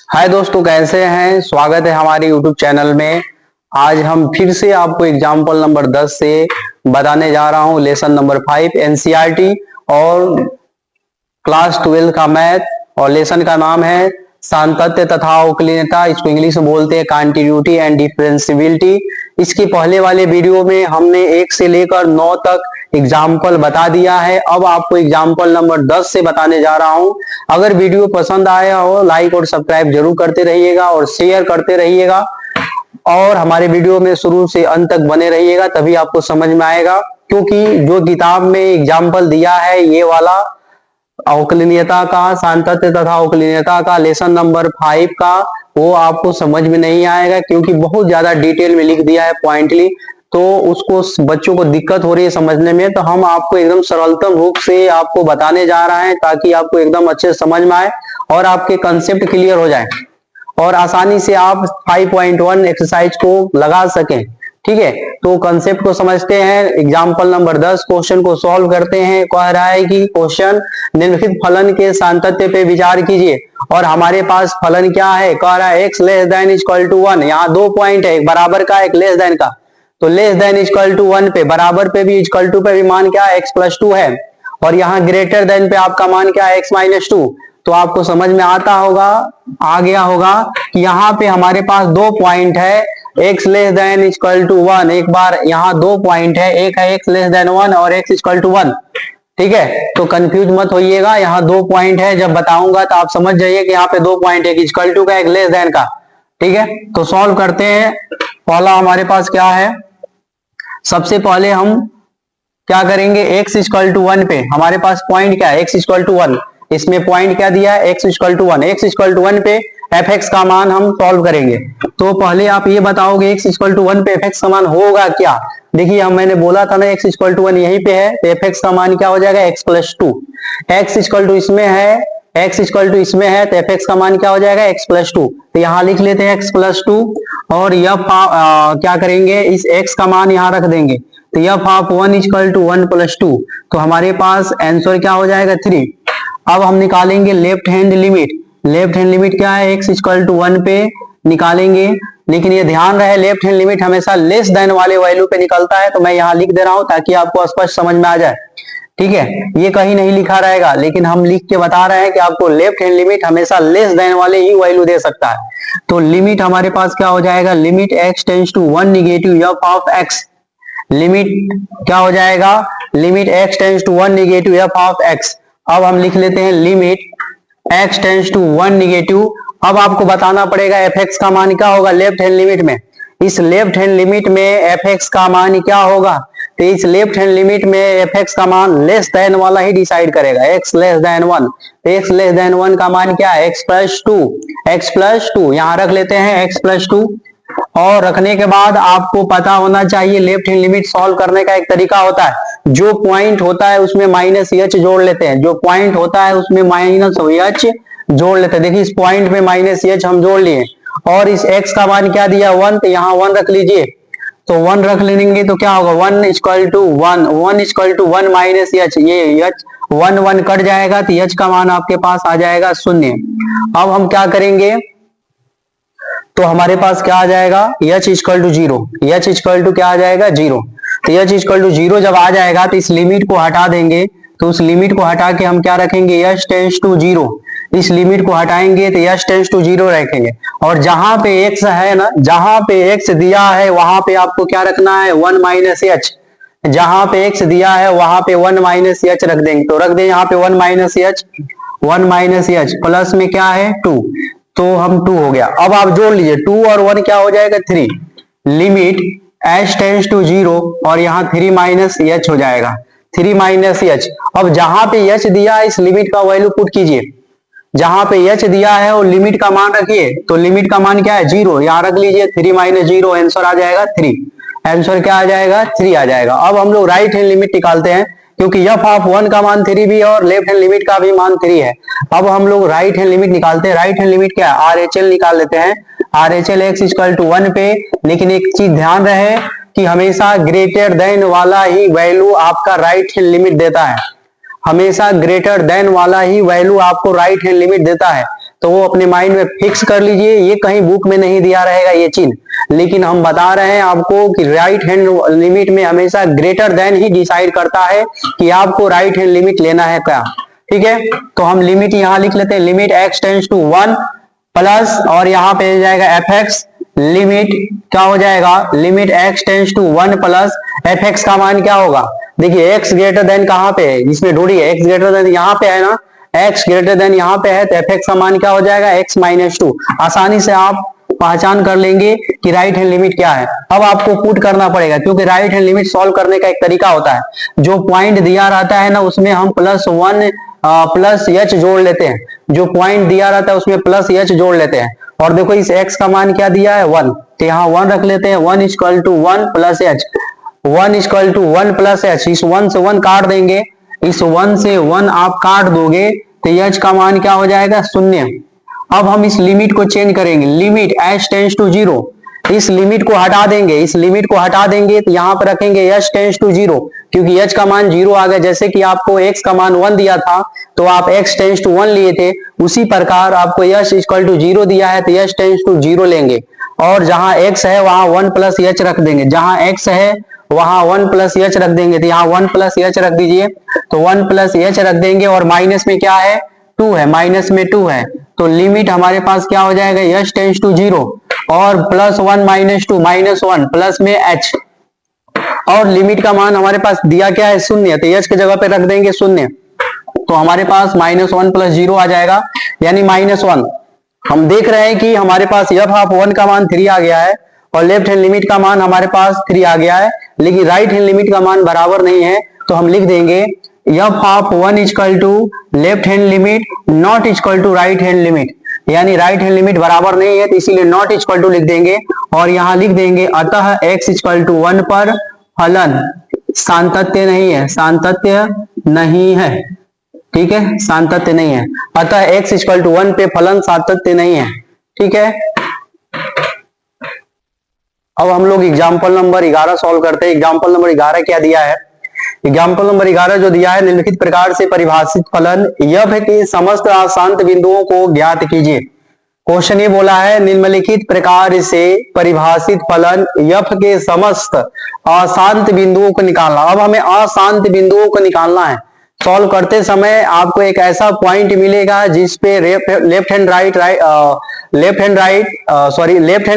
हाय दोस्तों, कैसे हैं। स्वागत है हमारे YouTube चैनल में। आज हम फिर से आपको एग्जाम्पल नंबर 10 से बताने जा रहा हूं लेसन नंबर 5 एनसीईआरटी और क्लास 12 का मैथ। और लेसन का नाम है सातत्य तथा अवकलनीयता। इसको इंग्लिश में बोलते हैं कॉन्टिन्यूटी एंड डिफरेंशियबिलिटी। इसके पहले वाले वीडियो में हमने 1 से लेकर 9 तक एग्जाम्पल बता दिया है। अब आपको एग्जाम्पल नंबर 10 से बताने जा रहा हूं। अगर वीडियो पसंद आया हो लाइक और सब्सक्राइब जरूर करते रहिएगा और शेयर करते रहिएगा और हमारे वीडियो में शुरू से अंत तक बने रहिएगा, तभी आपको समझ में आएगा। क्योंकि जो किताब में एग्जाम्पल दिया है ये वाला अवकलनीयता का, सातत्य तथा अवकलनीयता का लेसन नंबर 5 का, वो आपको समझ में नहीं आएगा क्योंकि बहुत ज्यादा डिटेल में लिख दिया है पॉइंटली। तो उसको बच्चों को दिक्कत हो रही है समझने में। तो हम आपको एकदम सरलतम रूप से आपको बताने जा रहे हैं ताकि आपको एकदम अच्छे से समझ में आए और आपके कंसेप्ट क्लियर हो जाए और आसानी से आप 5.1 एक्सरसाइज को लगा सकें। ठीक है, तो कंसेप्ट को समझते हैं। एग्जाम्पल नंबर 10 क्वेश्चन को सॉल्व करते हैं। कह रहा है कि क्वेश्चन निम्नलिखित फलन के सातत्य पे विचार कीजिए और हमारे पास फलन क्या है। कह रहा है x less than equal to 1। यहाँ 2 पॉइंट है, एक बराबर का एक लेस देन का। तो लेस देन इक्वल टू 1 पे, बराबर पे भी इक्वल टू पे भी मान क्या है x+2 है और यहाँ ग्रेटर देन पे आपका मान क्या है x-2। तो आपको समझ में आता होगा, आ गया होगा कि यहाँ पे हमारे पास 2 पॉइंट है, x less than equal to 1। एक बार यहाँ 2 पॉइंट है, एक है x लेस देन 1 और x इक्वल टू 1। ठीक है, तो कंफ्यूज मत होइएगा। यहाँ 2 पॉइंट है, जब बताऊंगा तो आप समझ जाइए कि यहाँ पे 2 पॉइंट है, एक इक्वल टू का एक लेस देन का। ठीक है, तो सॉल्व करते हैं। पहला हमारे पास क्या है, सबसे पहले हम क्या करेंगे, x इक्वल टू 1 पे हमारे पास पॉइंट क्या है, x इक्वल टू 1। इसमें पॉइंट क्या दिया है, x equal to 1। x equal to 1 पे fx का मान हम सॉल्व करेंगे। तो पहले आप ये बताओगे x इक्वल टू 1 पे fx का मान होगा क्या। देखिए मैंने बोला था ना x इक्वल टू 1 यहीं पे है, तो fx का मान क्या हो जाएगा x+2। x इक्वल टू इसमें है, x इक्वल टू इसमें है, तो fx का मान क्या हो जाएगा x+2। तो यहाँ लिख लेते हैं x+2 और यह क्या करेंगे, इस x का मान यहाँ रख देंगे। तो f ऑफ 1 इक्वल टू 1+2, तो हमारे पास आंसर क्या हो जाएगा 3। अब हम निकालेंगे left hand limit. Left hand limit क्या है, x इक्वल टू 1 पे निकालेंगे। लेकिन ये ध्यान रहे लेफ्ट हैंड लिमिट हमेशा लेस देन वाले वैल्यू पे निकलता है, तो मैं यहाँ लिख दे रहा हूं ताकि आपको स्पष्ट समझ में आ जाए। ठीक है, ये कहीं नहीं लिखा रहेगा लेकिन हम लिख के बता रहे हैं कि आपको लेफ्ट हैंड लिमिट हमेशा लेस देन वाले ही वैल्यू दे सकता है। तो लिमिट हमारे पास क्या हो जाएगा, limit x tends to 1 negative f of x। Limit क्या हो जाएगा, limit x tends to 1 negative f of x। अब हम लिख लेते हैं limit x tends to 1 negative. अब आपको बताना पड़ेगा fx का मान क्या होगा लेफ्ट हैंड लिमिट में। इस लेफ्ट हैंड लिमिट में fx का मान क्या होगा, तो इस लेफ्ट हैंड लिमिट में fx का मान लेस देन वाला ही डिसाइड करेगा, x less than 1। x less than 1 का मान क्या है, x+2। x+2 यहाँ रख लेते हैं x+2। और रखने के बाद आपको पता होना चाहिए लेफ्ट हैंड लिमिट सॉल्व करने का एक तरीका होता है, जो पॉइंट होता है उसमें -h जोड़ लेते हैं। जो पॉइंट होता है उसमें -h जोड़ लेते हैं। देखिए इस पॉइंट में -h हम जोड़ लिए और इस x का मान क्या दिया 1, तो यहाँ 1 रख लीजिए। तो 1 रख लेंगे तो क्या होगा 1 equal to 1, 1 equal to 1 -h। ये h 1 1 कट जाएगा तो h का मान आपके पास आ जाएगा 0। अब हम क्या करेंगे, तो हमारे पास क्या आ जाएगा h equal to 0। h equal to क्या आ जाएगा 0। तो h इक्वल टू 0 जब आ जाएगा तो इस लिमिट को हटा देंगे। तो उस लिमिट को हटा के हम क्या रखेंगे, h टेंड्स टू 0। इस लिमिट को हटाएंगे तो h टेंड्स टू 0 रखेंगे। और जहां पे x है ना, जहां पे x दिया है वहां पे आपको क्या रखना है 1 -h। जहां पे x दिया है वहां पे 1 -h रख देंगे। तो रख दें यहाँ पे 1 -h प्लस में क्या है 2, तो हम 2 हो गया। अब आप जोड़ लीजिए 2 और 1 क्या हो जाएगा 3। लिमिट h टेंड्स टू 0 और यहाँ 3 -h हो जाएगा, 3 -h। अब जहां पे h दिया है इस लिमिट का वैल्यू पुट कीजिए। जहां पे h दिया है और लिमिट का मान रखिए, तो लिमिट का मान क्या है 0, यहाँ रख लीजिए 3 - 0, आंसर आ जाएगा 3। आंसर क्या आ जाएगा 3 आ जाएगा। अब हम लोग राइट हैंड लिमिट निकालते हैं क्योंकि f ऑफ 1 का मान 3 भी है और लेफ्ट हैंड लिमिट का भी मान 3 है। अब हम लोग राइट हैंड लिमिट निकालते हैं। राइट हैंड लिमिट क्या है, RHL निकाल लेते हैं। RHL x इक्वल टू 1 पे, लेकिन एक चीज ध्यान रहे कि हमेशा ग्रेटर देन वाला ही वैल्यू आपका राइट हैंड लिमिट देता है। हमेशा ग्रेटर देन वाला ही वैल्यू आपको राइट हैंड लिमिट देता है। तो तो वो अपने माइंड में फिक्स कर लीजिए, ये कहीं बुक में नहीं दिया रहेगा ये चिन्ह, लेकिन हम बता रहे हैं आपको कि राइट हैंड लिमिट में हमेशा ग्रेटर देन ही डिसाइड करता है कि आपको राइट हैंड लिमिट लेना है क्या। ठीक है, तो हम लिमिट यहां लिख लेते हैं, limit x tends to 1 plus, और यहाँ पे जाएगा fx, लिमिट क्या हो जाएगा, limit x tends to 1 plus fx का मान क्या होगा, देखिए x ग्रेटर देन कहां पे है, इसमें ढूंढिए, x ग्रेटर देन यहाँ पे है ना, x ग्रेटर देन यहाँ पे है, तो fx का मान क्या हो जाएगा, x माइनस 2। आसानी से आप पहचान कर लेंगे कि राइट हैंड लिमिट क्या है। अब आपको पुट करना पड़ेगा, क्योंकि राइट हैंड लिमिट सॉल्व करने का एक तरीका होता है, जो पॉइंट दिया रहता है ना उसमें हम +1 प्लस एच जोड़ लेते हैं, जो पॉइंट दिया रहता है उसमें प्लस एच जोड़ लेते हैं। और देखो इस x का मान क्या दिया है 1, तो यहाँ 1 रख लेते हैं, 1 equal to 1 plus h, 1 equal to 1 plus h, इस 1 से 1 काट देंगे, इस 1 से 1 आप काट दोगे तो h का मान क्या हो जाएगा, 0। अब हम इस लिमिट को चेंज करेंगे, लिमिट h टेंड्स टू 0, इस लिमिट को हटा देंगे, इस लिमिट को हटा देंगे तो यहाँ पर रखेंगे h टेंड्स टू 0, क्योंकि h का मान 0 आ गया। जैसे कि आपको x का मान 1 दिया था तो आप x टेंड्स टू 1 लिए थे, उसी प्रकार आपको h इक्वल टू 0 दिया है तो h टेंड्स टू 0 लेंगे, और जहां x है वहां 1 प्लस h रख देंगे, जहां x है वहां 1 प्लस h रख देंगे, तो यहाँ 1 प्लस h रख दीजिए, तो 1 प्लस h रख देंगे, और माइनस में क्या है, 2 है, माइनस में 2 है, तो लिमिट हमारे पास क्या हो जाएगा, h टेंड्स टू 0 और +1 माइनस 2 -1 प्लस में h, और लिमिट का मान हमारे पास दिया क्या है, 0, तो h की जगह पे रख देंगे 0, तो हमारे पास -1 प्लस 0 आ जाएगा, यानी -1। हम देख रहे हैं कि हमारे पास f(1) का मान 3 आ गया है और लेफ्ट हैंड लिमिट का मान हमारे पास 3 आ गया है, लेकिन राइट हैंड लिमिट का मान बराबर नहीं है, तो हम लिख देंगे f(1) equal to left hand limit not equal to right hand limit, यानी राइट हैंड लिमिट बराबर नहीं है तो इसीलिए नॉट इक्वल टू लिख देंगे, और यहां लिख देंगे अतः x इक्वल टू 1 पर फलन सांतत्य नहीं है, सांतत्य नहीं है, ठीक है, सांतत्य नहीं है, अतः x इक्वल टू 1 पे फलन सांतत्य नहीं है। ठीक है, अब हम लोग एग्जाम्पल नंबर 11 सॉल्व करते हैं। एग्जाम्पल नंबर 11 क्या दिया है, एग्जाम्पल नंबर 11 जो दिया है, निम्नलिखित प्रकार से परिभाषित फलन f के समस्त अशांत बिंदुओं को ज्ञात कीजिए। क्वेश्चन ये बोला है निम्नलिखित प्रकार से परिभाषित फलन f के समस्त अशांत बिंदुओं को निकालना। अब हमें अशांत बिंदुओं को निकालना है। सॉल्व करते समय आपको एक ऐसा पॉइंट मिलेगा जिसपे left hand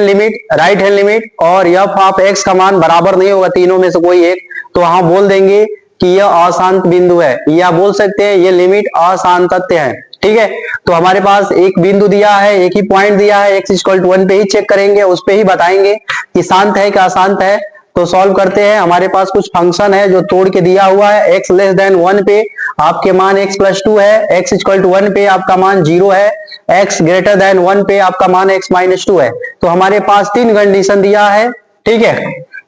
limit, right hand limit और f ऑफ x का मान बराबर नहीं होगा, तीनों में से कोई एक, तो वहां बोल देंगे कि यह अशांत बिंदु है, या बोल सकते हैं ये लिमिट अशांतत्य है। ठीक है, तो हमारे पास एक बिंदु दिया है, एक ही पॉइंट दिया है, x इक्वल टू 1 पे ही चेक करेंगे, उस पे ही बताएंगे कि शांत है कि अशांत है। तो सॉल्व करते हैं, हमारे पास कुछ फंक्शन है जो तोड़ के दिया हुआ है, x लेस देन 1 पे आपके मान x प्लस 2 है, x इक्वल टू 1 पे आपका मान 0 है, x ग्रेटर देन 1 पे आपका मान x माइनस 2 है। तो हमारे पास 3 कंडीशन दिया है। ठीक है,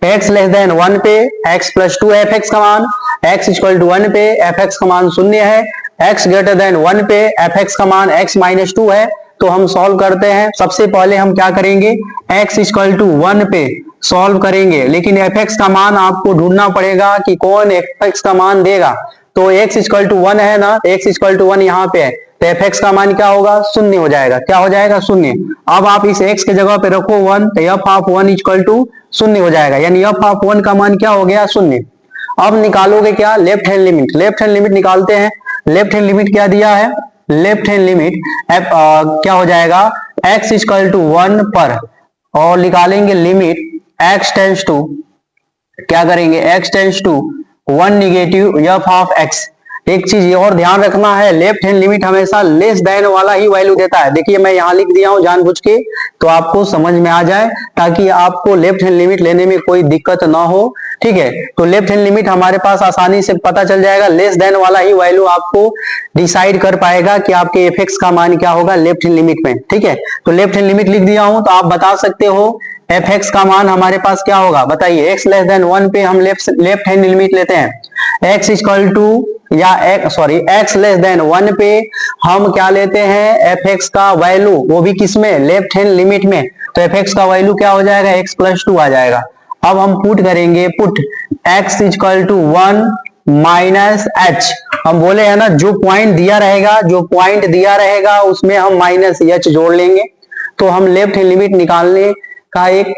x लेस देन 1 पे x प्लस 2 है fx का मान, x इक्वल टू 1 पे fx का मान 0 है, x ग्रेटर देन 1 पे fx का मान x माइनस 2 है। तो हम सॉल्व करते हैं। सबसे पहले हम क्या करेंगे, x इक्वल टू 1 पे सॉल्व करेंगे, लेकिन fx का मान आपको ढूंढना पड़ेगा कि कौन fx का मान देगा। तो x इक्वल टू 1 है ना, x इक्वल टू 1 यहाँ पे है, तो fx का मान क्या होगा, 0 हो जाएगा। क्या हो जाएगा, 0। अब आप इस x के जगह पे रखो 1, तो f ऑफ 1 इक्वल टू 0 हो जाएगा, यानी f ऑफ 1 का मान क्या हो गया, 0। अब निकालोगे क्या, left hand limit. Left hand limit निकालते हैं। लेफ्ट हैंड लिमिट क्या दिया है, लेफ्ट हैंड लिमिट क्या हो जाएगा, x इक्वल टू 1 पर, और निकालेंगे लिमिट x टेंड्स टू, क्या करेंगे, x tends to 1 negative f of x। एक चीज ये और ध्यान रखना है, लेफ्ट हैंड लिमिट हमेशा लेस देन वाला ही वैल्यू देता है। देखिए मैं यहाँ लिख दिया हूँ जानबूझ के, तो आपको समझ में आ जाए, ताकि आपको लेफ्ट हैंड लिमिट लेने में कोई दिक्कत ना हो। ठीक है, तो लेफ्ट हैंड लिमिट हमारे पास आसानी से पता चल जाएगा, लेस देन वाला ही वैल्यू आपको डिसाइड कर पाएगा कि आपके fx का मान क्या होगा लेफ्ट हैंड लिमिट में। ठीक है, तो लेफ्ट हैंड लिमिट लिख दिया हूं, तो आप बता सकते हो fx का मान हमारे पास क्या होगा, बताइए। x लेस देन 1 पे हम लेफ्ट हैंड लिमिट लेते हैं, x equal to x less than 1 पे हम क्या लेते हैं, fx का वैल्यू, वो भी किसमें, लेफ्ट हैंड लिमिट में। तो fx का वैल्यू क्या हो जाएगा, x प्लस 2 आ जाएगा। अब हम पुट करेंगे, put x equal to 1 minus h, हम बोले हैं ना, जो पॉइंट दिया रहेगा उसमें हम माइनस एच जोड़ लेंगे। तो हम लेफ्ट हैंड लिमिट निकालने का एक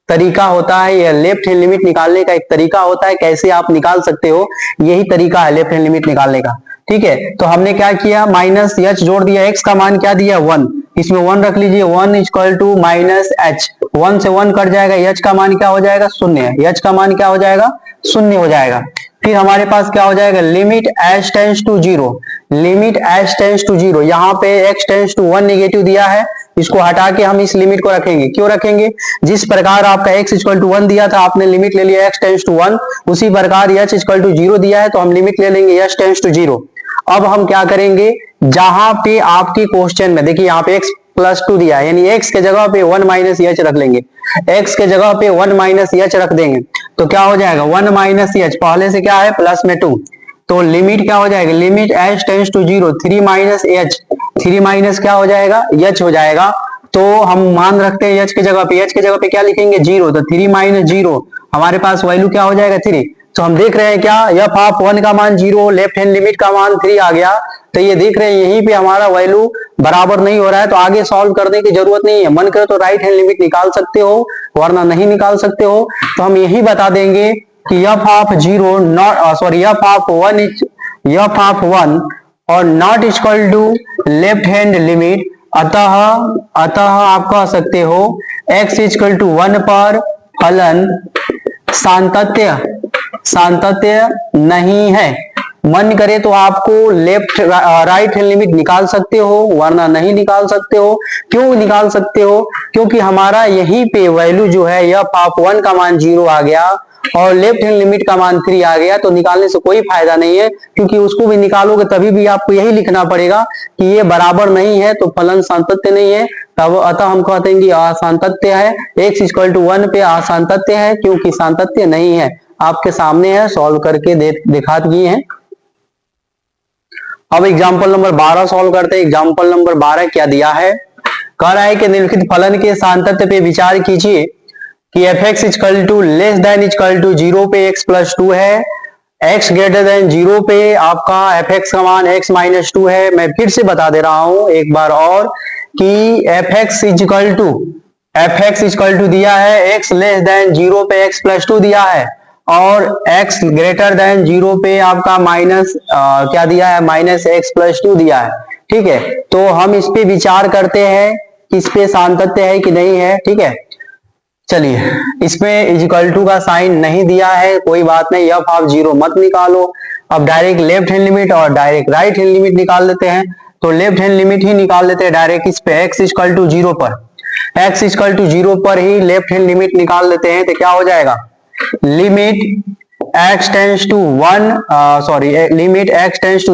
तरीका होता है, यह लेफ्ट हैंड लिमिट निकालने का एक तरीका होता है। कैसे आप निकाल सकते हो, यही तरीका है लेफ्ट हैंड लिमिट निकालने का। ठीक है, तो हमने क्या किया, माइनस एच जोड़ दिया, एक्स का मान क्या दिया 1, इसमें 1 रख लीजिए, 1 इक्वल टू माइनस एच, 1 से 1 कट जाएगा, एच का मान क्या हो जाएगा 0, एच का मान क्या हो जाएगा 0 हो जाएगा। फिर हमारे पास क्या हो जाएगा, limit h tends to 0, limit h tends to 0, यहाँ पे एक्स टेंस टू 1 नेगेटिव दिया है, इसको हटा के हम इस लिमिट को रखेंगे। क्यों रखेंगे, जिस प्रकार आपका x इक्वल टू 1 दिया था, आपने लिमिट ले लिया x टेंस टू 1, उसी प्रकार h इक्वल टू 0 दिया है, तो हम लिमिट ले लेंगे h टेंस टू 0। अब हम क्या करेंगे, जहां पे आपके क्वेश्चन में देखिए यहाँ पे x प्लस 2 दिया है, यानी x के जगह पे 1 माइनस एच रख लेंगे, x के जगह पे 1 माइनस एच रख देंगे, तो क्या हो जाएगा 1 माइनस एच, पहले से क्या है प्लस में 2, तो लिमिट क्या हो जाएगा, limit h tends to 0, 3 minus h, 3 minus क्या हो जाएगा h हो जाएगा। तो हम मान रखते हैं h के जगह पे, h के जगह पे क्या लिखेंगे 0, तो 3 माइनस 0, हमारे पास वैल्यू क्या हो जाएगा 3। तो हम देख रहे हैं क्या, एफ ऑफ 1 का मान 0, लेफ्ट हैंड लिमिट का मान 3 आ गया, तो ये देख रहे हैं यहीं पे हमारा वैल्यू बराबर नहीं हो रहा है, तो आगे सॉल्व करने की जरूरत नहीं है। मन करे तो राइट हैंड लिमिट निकाल सकते हो, वरना नहीं निकाल सकते हो। तो हम यही बता देंगे कि F of 0 not sorry F of 1 और not equal to left hand limit, अतः आप कह सकते हो x इक्वल टू 1 पर फलन सांतत्य नहीं है। मन करे तो आपको लेफ्ट राइट हैंड लिमिट निकाल सकते हो, वरना नहीं निकाल सकते हो। क्यों निकाल सकते हो, क्योंकि हमारा यहीं पे वैल्यू जो है एफ ऑफ 1 का मान 0 आ गया और लेफ्ट हैंड लिमिट का मान 3 आ गया, तो निकालने से कोई फायदा नहीं है, क्योंकि उसको भी निकालोगे तभी भी आपको यही लिखना पड़ेगा कि ये बराबर नहीं है, तो फलन सांतत्य नहीं है। तब अतः हम कहते हैं कि असांतत्य है, x इक्वल टू 1 पे असांतत्य है, क्योंकि सांतत्य नहीं है। आपके सामने है, सॉल्व करके दिखा दिए हैं। अब एग्जाम्पल नंबर 12 सॉल्व करते हैं। एग्जाम्पल नंबर 12 क्या दिया है, कह रहा है कि निम्नलिखित फलन के सांतत्य पे विचार कीजिए कि F x equal to less than equal to 0 पे x प्लस 2 है, x ग्रेटर देन 0 पे आपका एफ एक्स का मान x माइनस 2 है। मैं फिर से बता दे रहा हूं एक बार और कि एफ एक्स इक्वल टू दिया है, x लेस देन 0 पे x प्लस 2 दिया है, और x ग्रेटर देन 0 पे आपका माइनस क्या दिया है, माइनस x प्लस 2 दिया है। ठीक है, तो हम इस पे विचार करते हैं कि इस पे सांतत्य है कि नहीं है। ठीक है, चलिए, इसमें इक्वल टू का साइन नहीं दिया है, कोई बात नहीं, एफ ऑफ 0 मत निकालो। अब डायरेक्ट लेफ्ट हैंड लिमिट और डायरेक्ट राइट हैंड लिमिट निकाल लेते हैं। तो लेफ्ट हैंड लिमिट ही निकाल लेते हैं डायरेक्ट इस पे, x इक्वल टू 0 पर, x इक्वल टू 0 पर ही लेफ्ट हैंड लिमिट निकाल लेते हैं। तो क्या हो जाएगा, limit x tends to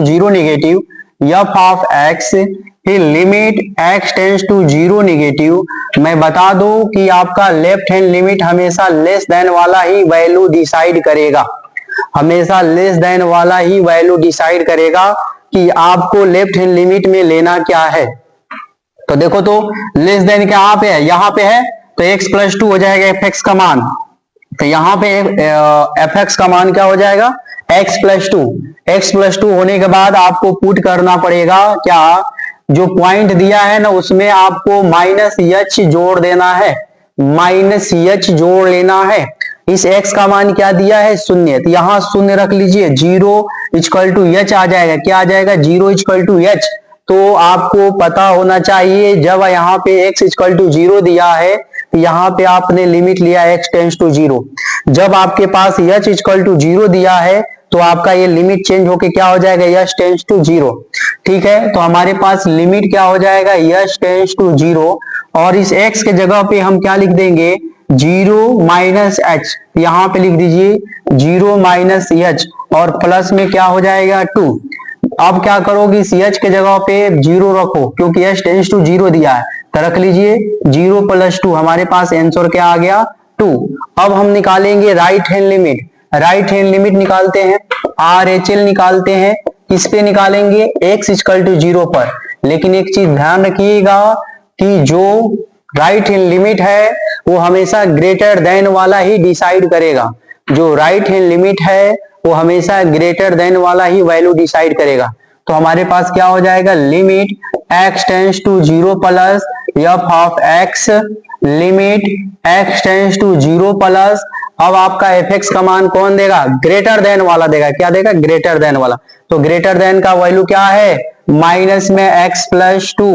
0 negative F of x, फिर limit x tends to 0 negative. मैं बता दूं कि आपका लेफ्ट हैंड लिमिट हमेशा लेस देन वाला ही वैल्यू डिसाइड करेगा, हमेशा लेस देन वाला ही वैल्यू डिसाइड करेगा कि आपको लेफ्ट हैंड लिमिट में लेना क्या है। तो देखो, तो लेस देन कहां पे है, यहां पे है, तो x प्लस 2 हो जाएगा एफ एक्स का मान। तो यहाँ पे एफ एक्स का मान क्या हो जाएगा, x प्लस 2। एक्स प्लस 2 होने के बाद आपको पुट करना पड़ेगा क्या, जो पॉइंट दिया है ना उसमें आपको माइनस एच जोड़ देना है, माइनस एच जोड़ लेना है। इस x का मान क्या दिया है 0, तो यहाँ 0 रख लीजिए, 0 इक्वल टू एच आ जाएगा। क्या आ जाएगा, 0 इक्वल टू एच। तो आपको पता होना चाहिए, जब यहाँ पे x इक्वल टू 0 दिया है, यहाँ पे आपने लिमिट लिया x टेंस टू 0। जब आपके पास h इक्वल टू 0 दिया है, तो आपका ये लिमिट चेंज होके क्या हो जाएगा, h टेंस टू 0। ठीक है, तो हमारे पास लिमिट क्या हो जाएगा, h टेंस टू 0, और इस x के जगह पे हम क्या लिख देंगे, 0 माइनस एच, यहाँ पे लिख दीजिए 0 माइनस एच, और प्लस में क्या हो जाएगा 2। अब क्या करोगे, सी एच के जगह पे 0 रखो, क्योंकि h टेंस टू 0 दिया है, तो रख लीजिए 0 प्लस 2, हमारे पास आंसर क्या आ गया 2। अब हम निकालेंगे right hand limit, right hand limit निकालते हैं, RHL निकालते हैं। किस पे निकालेंगे, x इक्वल टू 0 पर। लेकिन एक चीज ध्यान रखिएगा कि जो राइट हैंड लिमिट है वो हमेशा ग्रेटर देन वाला ही डिसाइड करेगा। जो राइट हैंड लिमिट है वो हमेशा ग्रेटर देन वाला ही वैल्यू डिसाइड करेगा। तो हमारे पास क्या हो जाएगा, limit x tends to 0 plus f of x, limit x tends to 0 plus, अब आपका fx का मान कौन देगा, ग्रेटर देन वाला देगा। क्या देगा, ग्रेटर देन वाला। तो ग्रेटर देन का वैल्यू क्या है, माइनस में x प्लस 2।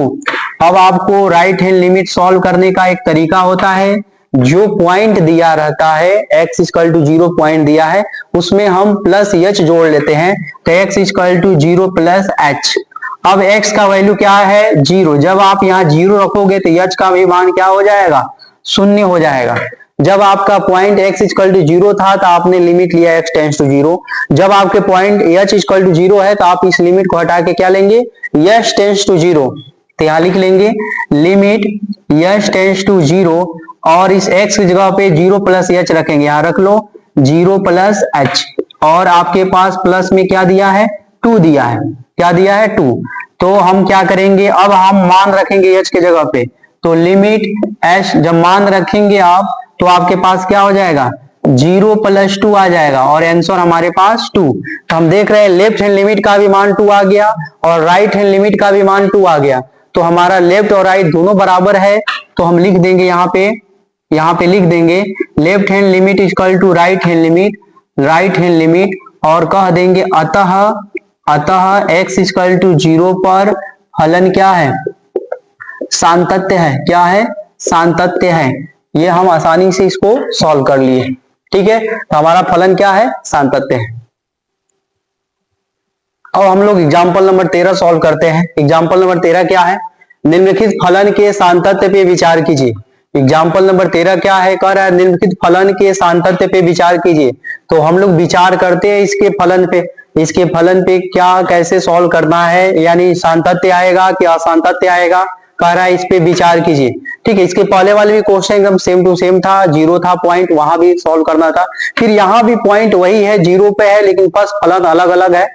अब आपको राइट हैंड लिमिट सॉल्व करने का एक तरीका होता है, जो पॉइंट दिया रहता है x इक्वल टू 0 पॉइंट दिया है, उसमें हम प्लस h जोड़ लेते हैं, तो x equal to 0 plus h। अब x का वैल्यू क्या है, 0। जब आप यहाँ 0 रखोगे तो h का भी मान क्या हो जाएगा, शून्य हो जाएगा। जब आपका पॉइंट x इक्वल टू 0 था तो आपने लिमिट लिया x टेंस टू 0। जब आपके पॉइंट h इक्वल टू 0 है तो आप इस लिमिट को हटा के क्या लेंगे, h टेंस टू 0। तो यहाँ लिख लेंगे लिमिट h टेंस टू 0, और इस x की जगह पे 0 प्लस h रखेंगे, यहाँ रख लो 0 प्लस h, और आपके पास प्लस में क्या दिया है, 2 दिया है। क्या दिया है, 2। तो हम क्या करेंगे, अब हम मान रखेंगे h के जगह पे, तो लिमिट h जब मान रखेंगे आप, तो आपके पास क्या हो जाएगा, 0 प्लस 2 आ जाएगा, और आंसर हमारे पास 2। तो हम देख रहे हैं लेफ्ट हैंड लिमिट का भी मान 2 आ गया और राइट हैंड लिमिट का भी मान 2 आ गया। तो हमारा लेफ्ट और राइट दोनों बराबर है, तो हम लिख देंगे यहाँ पे लिख देंगे left hand limit equal to right hand limit, और कह देंगे अतः x इक्वल टू 0 पर फलन क्या है, सातत्य है। क्या है, सातत्य है। ये हम आसानी से इसको सॉल्व कर लिए, ठीक है। तो हमारा फलन क्या है, सातत्य है। अब हम लोग एग्जाम्पल नंबर 13 सॉल्व करते हैं। एग्जाम्पल नंबर 13 क्या है, निम्नलिखित फलन के सातत्य पे विचार कीजिए। एग्जाम्पल नंबर 13 क्या है, कह रहा है निम्नलिखित फलन के सातत्य पे विचार कीजिए। तो हम लोग विचार करते हैं इसके फलन पे क्या कैसे सॉल्व करना है, यानी सातत्य आएगा कि असातत्य आएगा, कह रहा है इस पे विचार कीजिए। ठीक है, इसके पहले वाले भी क्वेश्चन एकदम सेम टू सेम था, 0 था पॉइंट, वहां भी सॉल्व करना था। फिर यहाँ भी पॉइंट वही है, 0 पे है, लेकिन बस फलन अलग अलग है।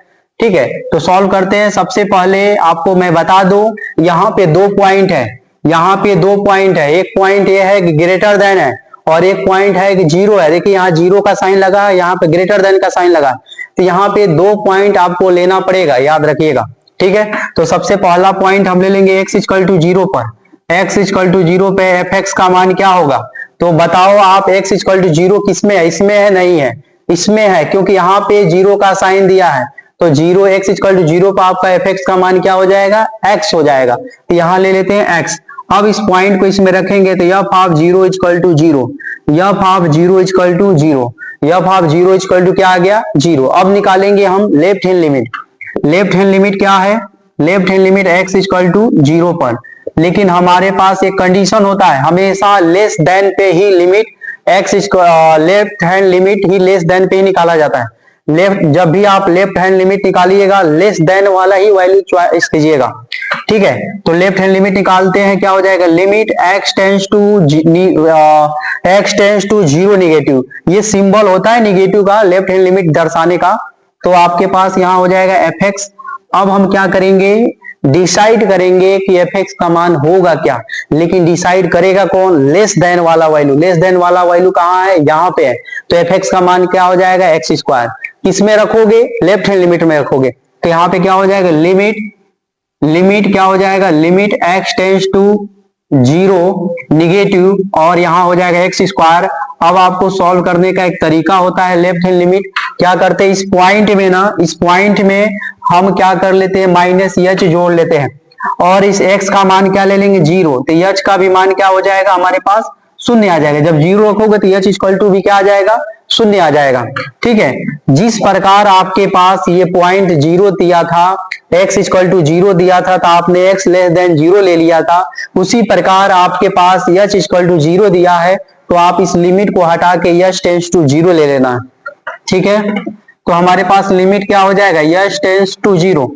ठीक है, तो सॉल्व करते हैं। सबसे पहले आपको मैं बता दूं, यहाँ पे 2 पॉइंट है, यहाँ पे 2 पॉइंट है। एक पॉइंट ये है कि ग्रेटर देन है, और एक पॉइंट है कि 0 है। देखिए यहाँ 0 का साइन लगा, यहाँ पे ग्रेटर देन का साइन लगा। तो यहाँ पे 2 पॉइंट आपको लेना पड़ेगा, याद रखिएगा। ठीक है, तो सबसे पहला पॉइंट हम ले लेंगे x इक्वल टू 0 पर। x इक्वल टू 0 पे fx का मान क्या होगा, तो बताओ आप, x इक्वल टू 0 किसमें है, इसमें है, नहीं है, इसमें है, क्योंकि यहाँ पे 0 का साइन दिया है। तो 0 x इक्वल टू 0 पर आपका fx का मान क्या हो जाएगा, x हो जाएगा। तो यहाँ ले लेते हैं x। अब इस पॉइंट को इसमें रखेंगे, तो f of 0 equal to 0, f of 0 equal to 0, f of 0 equal to क्या आ गया, 0। अब निकालेंगे हम left hand limit. Left hand limit क्या है, left hand limit x equal to 0 पर। लेकिन हमारे पास एक कंडीशन होता है, हमेशा लेस देन पे ही limit x, left hand limit ही लेस देन पे ही निकाला जाता है। जब भी आप लेफ्ट हैंड लिमिट निकालिएगा, लेस देन वाला ही वैल्यू चॉइस कीजिएगा। ठीक है, तो लेफ्ट हैंड लिमिट निकालते हैं, क्या हो जाएगा, limit x tends to 0 negative. ये सिंबल होता है निगेटिव का, लेफ्ट हैंड लिमिट दर्शाने का। तो आपके पास यहाँ हो जाएगा fx। अब हम क्या करेंगे, डिसाइड करेंगे कि fx का मान होगा क्या, लेकिन डिसाइड करेगा कौन, लेस देन वाला वैल्यू। लेस देन वाला वैल्यू कहाँ है, यहाँ पे है। तो fx का मान क्या हो जाएगा, x स्क्वायर। किसमें रखोगे, लेफ्ट हैंड लिमिट में रखोगे। तो यहाँ पे क्या हो जाएगा, लिमिट क्या हो जाएगा, limit x tends to 0 negative, और यहाँ हो जाएगा x स्क्वायर। अब आपको सॉल्व करने का एक तरीका होता है लेफ्ट हैंड लिमिट। क्या करते हैं, इस पॉइंट में ना, इस पॉइंट में हम क्या कर लेते हैं, माइनस h जोड़ लेते हैं, और इस x का मान क्या ले लेंगे, 0। तो h का भी मान क्या हो जाएगा, हमारे पास शून्य आ जाएगा। जब 0 रखोगे तो h इक्वल टू भी क्या आ जाएगा, शून्य आ जाएगा। ठीक है, जिस प्रकार आपके पास ये पॉइंट 0 दिया था, x इक्वल टू 0 दिया था, तो आपने x लेस देन 0 ले लिया था। उसी प्रकार आपके पास h इक्वल टू 0 दिया है, तो आप इस लिमिट को हटा के h टेंस टू 0 ले लेना है। ठीक है, तो हमारे पास लिमिट क्या हो जाएगा, h टेंस टू 0,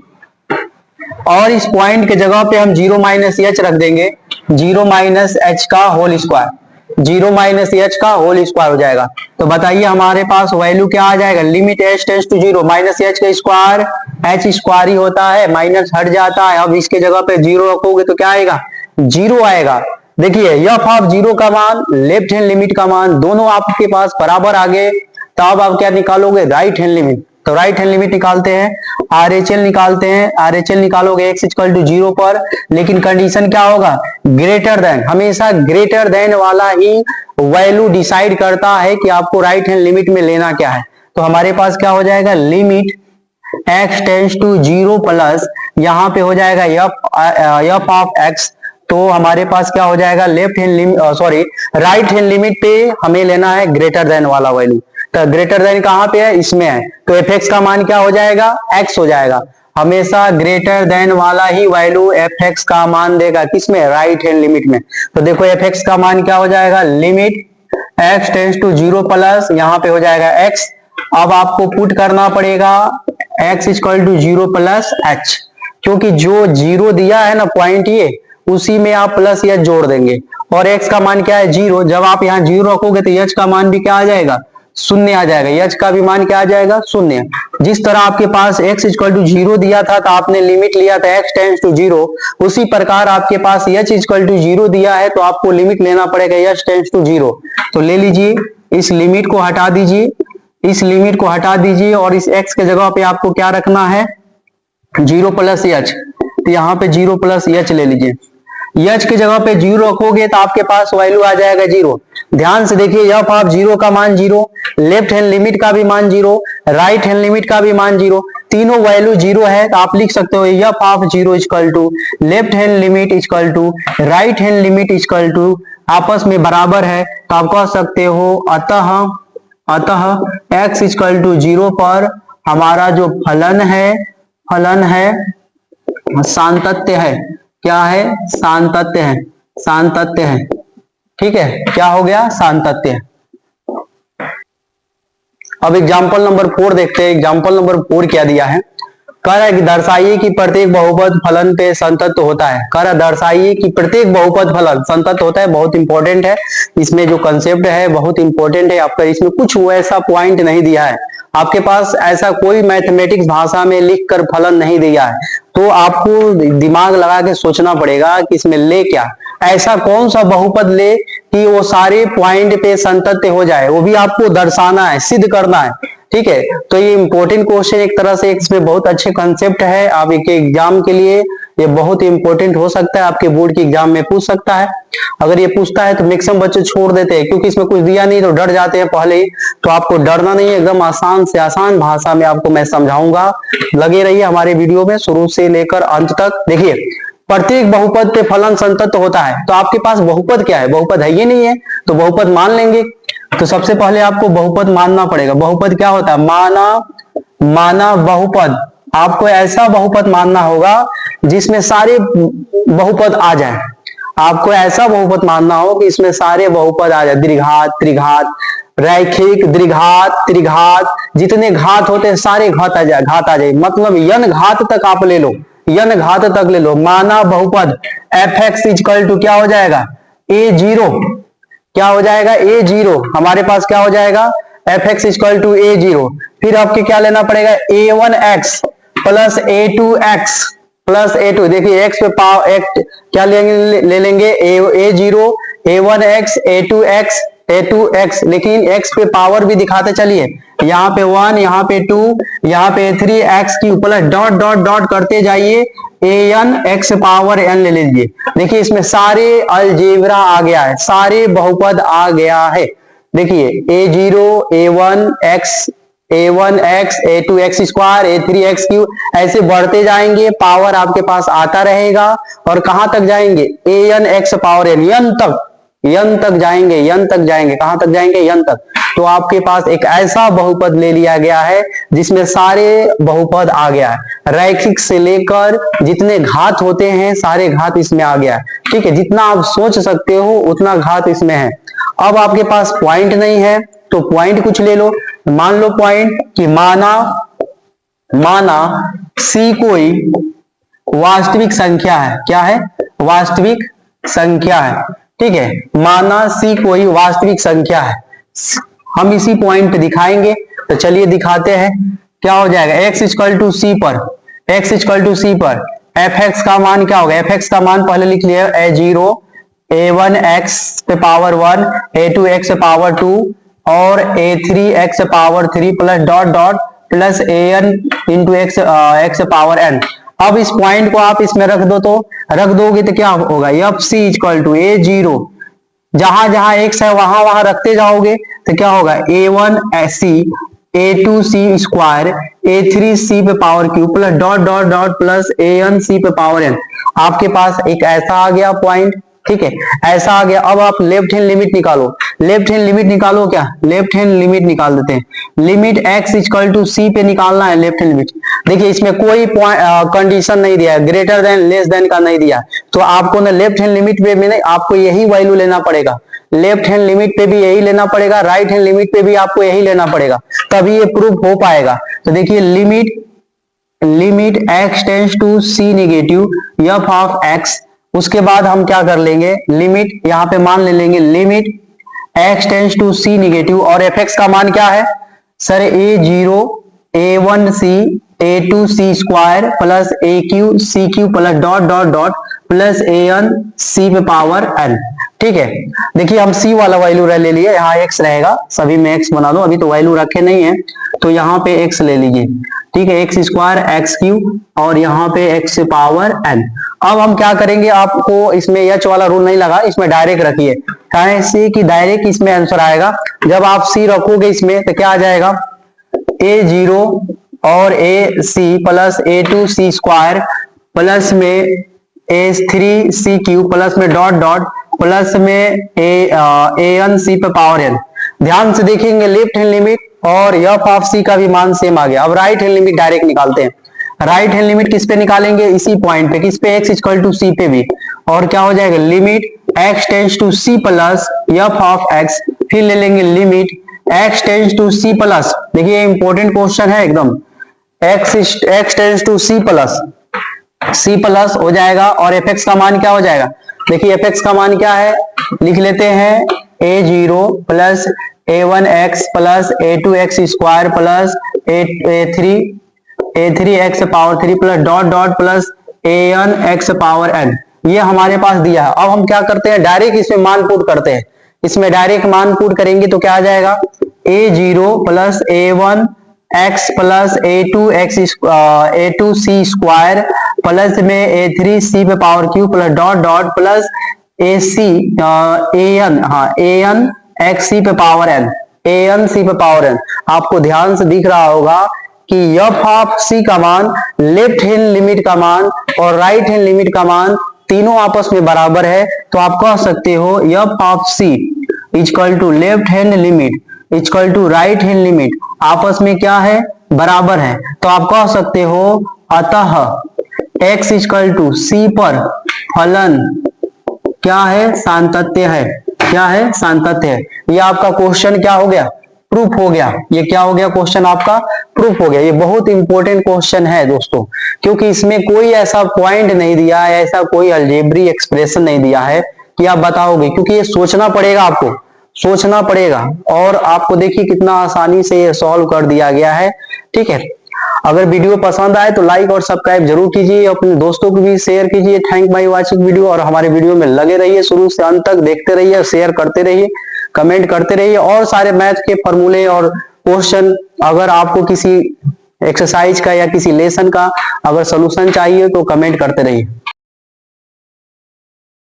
और इस पॉइंट के जगह पे हम 0 माइनस h रख देंगे, 0 माइनस h का होल स्क्वायर, 0 माइनस h का होल स्क्वायर हो जाएगा। तो बताइए हमारे पास वैल्यू क्या आ जाएगा, limit h tends to 0, minus h का स्क्वायर, h स्क्वायर ही होता है, माइनस हट जाता है। अब इसके जगह पे 0 रखोगे तो क्या आएगा, 0 आएगा। देखिए f ऑफ 0 का मान, लेफ्ट हैंड लिमिट का मान, दोनों आपके पास बराबर आ गए। तो अब आप क्या निकालोगे, राइट हैंड लिमिट। तो राइट हैंड लिमिट निकालते हैं, RHL निकालते हैं। RHL निकालोगे x इक्वल टू 0 पर, लेकिन कंडीशन क्या होगा, ग्रेटर देन। हमेशा ग्रेटर देन वाला ही वैल्यू डिसाइड करता है कि आपको राइट हैंड लिमिट में लेना क्या है। तो हमारे पास क्या हो जाएगा, limit x tends to 0 plus यहाँ पे हो जाएगा f ऑफ x। तो हमारे पास क्या हो जाएगा, left hand limit right hand limit पे हमें लेना है ग्रेटर देन वाला वैल्यू। तो ग्रेटर देन कहां पे है, इसमें है। तो fx का मान क्या हो जाएगा, x हो जाएगा। हमेशा ग्रेटर देन वाला ही वैल्यू fx का मान देगा, किसमें, राइट हैंड लिमिट में। तो देखो fx का मान क्या हो जाएगा, limit x tends to 0 plus यहाँ पे हो जाएगा x। अब आपको पुट करना पड़ेगा x equal to 0 plus h, क्योंकि जो 0 दिया है ना पॉइंट, ये उसी में आप प्लस h जोड़ देंगे। और x का मान क्या है, 0। जब आप यहाँ 0 रखोगे तो h का मान भी क्या आ जाएगा, शून्य आ जाएगा। h का भी मान क्या आ जाएगा, शून्य। जिस तरह आपके पास x इक्वल टू 0 दिया था तो आपने लिमिट लिया था x टेंड्स टू 0, उसी प्रकार आपके पास h इक्वल टू 0 दिया है तो आपको लिमिट लेना पड़ेगा h टेंड्स टू 0। तो ले लीजिए, इस लिमिट को हटा दीजिए, इस लिमिट को हटा दीजिए और इस x के जगह पे आपको क्या रखना है, 0 प्लस h। तो यहाँ पे 0 प्लस h ले लीजिए। h की जगह पे 0 रखोगे तो आपके पास वैल्यू आ जाएगा 0। ध्यान से देखिए, f ऑफ 0 का मान 0, लेफ्ट हैंड लिमिट का भी मान 0, राइट हैंड लिमिट का भी मान 0, तीनों वैल्यू 0 है। तो आप लिख सकते हो f of 0 equal to left hand limit equal to right hand limit equal to आपस में बराबर है। तो आप कह सकते हो अतः x इक्वल टू 0 पर हमारा जो फलन है सांतत्य है। क्या है, सांतत्य है, सांतत्य है। ठीक है, क्या हो गया, सांतत्य। अब एग्जांपल नंबर 4 देखते हैं। एग्जांपल नंबर 4 क्या दिया है, कर दर्शाइए कि प्रत्येक बहुपद फलन पे संतत्व होता है। कर दर्शाइए कि प्रत्येक बहुपद फलन संतत्व होता है। बहुत इंपॉर्टेंट है, इसमें जो कंसेप्ट है बहुत इंपॉर्टेंट है आपका। इसमें कुछ वैसा पॉइंट नहीं दिया है, आपके पास ऐसा कोई मैथमेटिक्स भाषा में लिखकर फलन नहीं दिया है। तो आपको दिमाग लगा के सोचना पड़ेगा कि इसमें ले क्या, ऐसा कौन सा बहुपद ले कि वो सारे पॉइंट पे संतत्य हो जाए, वो भी आपको दर्शाना है, सिद्ध करना है। ठीक है, तो ये इंपॉर्टेंट क्वेश्चन एक तरह से, इसमें बहुत अच्छे कंसेप्ट है। आप एक एग्जाम के लिए ये बहुत इंपॉर्टेंट हो सकता है, आपके बोर्ड के एग्जाम में पूछ सकता है। अगर ये पूछता है तो मैक्सिमम बच्चे छोड़ देते हैं, क्योंकि इसमें कुछ दिया नहीं तो डर जाते हैं पहले ही। तो आपको डरना नहीं है, एकदम आसान से आसान भाषा में आपको मैं समझाऊंगा। लगे रहिए हमारे वीडियो में शुरू से लेकर अंत तक। देखिए, प्रत्येक बहुपद पे फलन संतत्व होता है। तो आपके पास बहुपद क्या है, बहुपद है ये नहीं है तो बहुपद मान लेंगे। तो सबसे पहले आपको बहुपद मानना पड़ेगा। बहुपद क्या होता है, माना बहुपद। आपको ऐसा बहुपद मानना होगा जिसमें सारे बहुपद आ जाए। आपको ऐसा बहुपद मानना हो कि इसमें सारे बहुपद आ जाए, द्विघात, त्रिघात, रैखिक, द्विघात, त्रिघात, जितने घात होते हैं सारे घात आ जाए। मतलब n घात तक आप ले लो, n घात तक ले लो। माना बहुपद fx इक्वल टू क्या हो जाएगा, a0। क्या हो जाएगा, a0। हमारे पास क्या हो जाएगा, fx इक्वल टू a0। फिर आपके क्या लेना पड़ेगा, a1x plus a2x plus a2। देखिए x पे पावर x क्या ले लेंगे, a0, a1x, a2x, a2x। लेकिन x पे पावर भी दिखाते चलिए, यहाँ पे 1, यहाँ पे 2, यहाँ पे 3, x की प्लस डॉट डॉट डॉट करते जाइए, an x पावर n ले लीजिए। देखिए इसमें सारे अलजेब्रा आ गया है, सारे बहुपद आ गया है। देखिए a0, a1x, a1x, a2x square, a3x cube, ऐसे बढ़ते जाएंगे, पावर आपके पास आता रहेगा। और कहां तक जाएंगे, an x power n, n तक जाएंगे, n तक जाएंगे। कहां तक जाएंगे, n तक। तो आपके पास एक ऐसा बहुपद ले लिया गया है जिसमें सारे बहुपद आ गया है। रैखिक से लेकर जितने घात होते हैं सारे घात इसमें आ गया है। ठीक है, जितना आप सोच सकते हो उतना घात इसमें है। अब आपके पास पॉइंट नहीं है तो पॉइंट कुछ ले लो। मान लो पॉइंट कि माना सी कोई वास्तविक संख्या है। क्या है, वास्तविक संख्या है। ठीक है, माना सी कोई वास्तविक संख्या है। हम इसी पॉइंट पे दिखाएंगे, तो चलिए दिखाते हैं। क्या हो जाएगा, x इक्वल टू सी पर, x इक्वल टू सी पर fx का मान क्या होगा, fx का मान पहले लिख लिया, a0, a1x पे पावर 1, a2x पे पावर 2, और a3 x power 3 plus dot dot plus an into x power n। अब इस पॉइंट को आप इसमें रख दो, तो रख दोगे तो क्या होगा, F C equal to a0, जहां जहां x है वहां वहां रखते जाओगे तो क्या होगा, a1 c a2 c square a3 c पे power q plus dot dot dot plus an c पे पावर n। आपके पास एक ऐसा आ गया पॉइंट, ठीक है, ऐसा आ गया। अब आप लेफ्ट हैंड लिमिट निकालो, लेफ्ट हैंड लिमिट निकालो, क्या लेफ्ट हैंड लिमिट निकाल देते हैं। लिमिट x इक्वल टू सी पे निकालना है लेफ्ट हैंड लिमिट। देखिए इसमें कोई कंडीशन नहीं दिया है, ग्रेटर देन लेस देन का नहीं दिया, तो आपको ना लेफ्ट हैंड लिमिट पे भी नहीं, आपको यही वैल्यू लेना पड़ेगा। लेफ्ट हैंड लिमिट पे भी यही लेना पड़ेगा, राइट हैंड लिमिट पे भी आपको यही लेना पड़ेगा, तभी ये प्रूफ हो पाएगा। तो देखिए limit x tends to C negative f of x, उसके बाद हम क्या कर लेंगे, लिमिट यहाँ पे मान ले लेंगे limit x tends to C negative, और fx का मान क्या है sir, a0 a1 c a2 c square plus aq cq plus dot dot dot plus an c पे पावर n। ठीक है, देखिए हम c वाला वैल्यू ले लिए, यहाँ x रहेगा, सभी में x बना दो, अभी तो वैल्यू रखे नहीं है तो यहाँ पे x ले लीजिए। ठीक है, एक्स स्क्वायर एक्स क्यू और यहाँ पे x पावर n। अब हम क्या करेंगे, आपको इसमें h वाला रूल नहीं लगा, इसमें डायरेक्ट रखिए, ऐसे कि डायरेक्ट इसमें आंसर आएगा। जब आप c रखोगे इसमें तो क्या आ जाएगा, a0 और a c plus a2 c square plus में a3 c क्यू प्लस में डॉट डॉट प्लस में an c पे पावर n। ध्यान से देखेंगे लेफ्ट हैंड लिमिट और f ऑफ c का भी मान सेम आ गया। अब राइट हैंड लिमिट डायरेक्ट निकालते हैं। राइट हैंड लिमिट किस पे निकालेंगे, इसी पॉइंट पे, किस पे, x इक्वल टू c पे भी, और क्या हो जाएगा, limit x tends to c plus f of x, फिर ले लेंगे limit x tends to c plus, देखिए इंपॉर्टेंट क्वेश्चन है एकदम, x tends to c plus हो जाएगा, और fx का मान क्या हो जाएगा, देखिए fx का मान क्या है, लिख लेते हैं a0 plus a1x plus a2x square plus a3 x power 3 plus dot dot plus an x power n। ये हमारे पास दिया है। अब हम क्या करते हैं, डायरेक्ट इसमें मान पुट करते हैं। इसमें डायरेक्ट मान पुट करेंगे तो क्या आ जाएगा, a0 plus a1 x plus a2 c square plus में a3 c पे power q plus dot dot plus an x c पे पावर n, an c पे पावर n। आपको ध्यान से दिख रहा होगा कि f ऑफ c का मान, लेफ्ट हैंड लिमिट का मान और राइट हैंड लिमिट का मान तीनों आपस में बराबर है, तो आप कह सकते हो f of c equal to left hand limit equal to right hand limit आपस में क्या है, बराबर है। तो आप कह सकते हो अतः x इक्वल टू c पर फलन क्या है, सातत्य है। क्या है, सातत्य है। ये आपका क्वेश्चन क्या हो गया, प्रूफ हो गया। ये क्या हो गया, क्वेश्चन आपका प्रूफ हो गया। ये बहुत इंपॉर्टेंट क्वेश्चन है दोस्तों, क्योंकि इसमें कोई ऐसा पॉइंट नहीं दिया है, ऐसा कोई अलजेब्रिक एक्सप्रेशन नहीं दिया है कि आप बताओगे, क्योंकि ये सोचना पड़ेगा, आपको सोचना पड़ेगा। और आपको देखिए कितना आसानी से ये सॉल्व कर दिया गया है। ठीक है, अगर वीडियो पसंद आए तो लाइक और सब्सक्राइब जरूर कीजिए, अपने दोस्तों को भी शेयर कीजिए। थैंक बाय वाचिंग वीडियो, और हमारे वीडियो में लगे रहिए, शुरू से अंत तक देखते रहिए, शेयर करते रहिए, कमेंट करते रहिए। और सारे मैथ के फॉर्मूले और क्वेश्चन, अगर आपको किसी एक्सरसाइज का या किसी लेसन का अगर सोल्यूशन चाहिए तो कमेंट करते रहिए।